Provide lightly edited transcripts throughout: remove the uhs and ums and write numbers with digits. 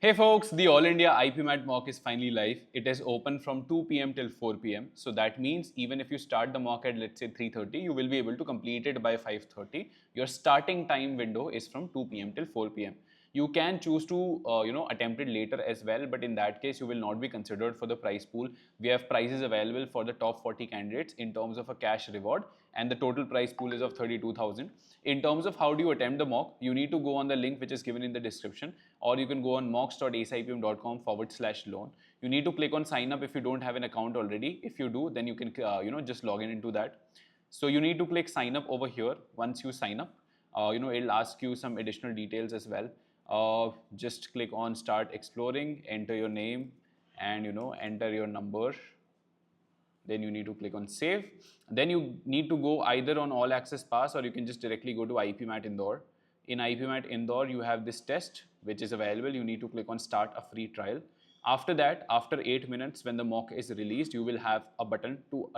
Hey folks, the All India IPMAT mock is finally live. It is open from 2 p.m. till 4 p.m. So that means even if you start the mock at let's say 3:30, you will be able to complete it by 5:30. Your starting time window is from 2 p.m. till 4 p.m. You can choose to attempt it later as well, but in that case you will not be considered for the prize pool. We have prizes available for the top 40 candidates in terms of a cash reward, and the total prize pool is of 32,000. In terms of how do you attempt the mock, you need to go on the link which is given in the description, or you can go on mocks.aceipm.com/loan. You need to click on sign up if you don't have an account already. If you do, then you can just log in into that. So you need to click sign up over here. Once you sign up, it'll ask you some additional details as well. Just click on start exploring, enter your name, and enter your number. Then you need to click on save. Then you need to go either on all access pass, or you can just directly go to IPMAT Indore. In IPMAT Indore, you have this test which is available. You need to click on start a free trial. After that, after 8 minutes, when the mock is released, you will have a button to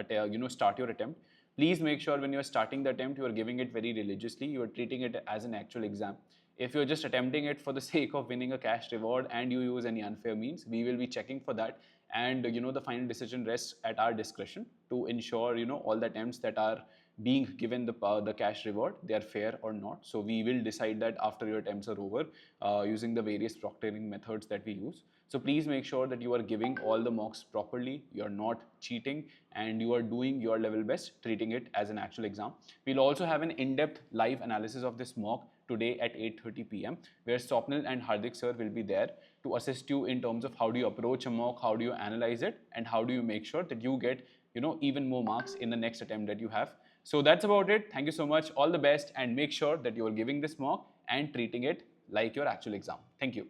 start your attempt. Please make sure when you are starting the attempt, you are giving it very religiously. You are treating it as an actual exam. If you're just attempting it for the sake of winning a cash reward and you use any unfair means, we will be checking for that, and the final decision rests at our discretion to ensure all the attempts that are being given the cash reward, they are fair or not. So we will decide that after your attempts are over, using the various proctoring methods that we use. So please make sure that you are giving all the mocks properly, you are not cheating, and you are doing your level best, treating it as an actual exam. We'll also have an in-depth live analysis of this mock today at 8:30 p.m. where Swapnil and Hardik sir will be there to assist you in terms of how do you approach a mock, how do you analyze it, and how do you make sure that you get even more marks in the next attempt that you have. So that's about it. Thank you so much. All the best, and make sure that you are giving this mock and treating it like your actual exam. Thank you.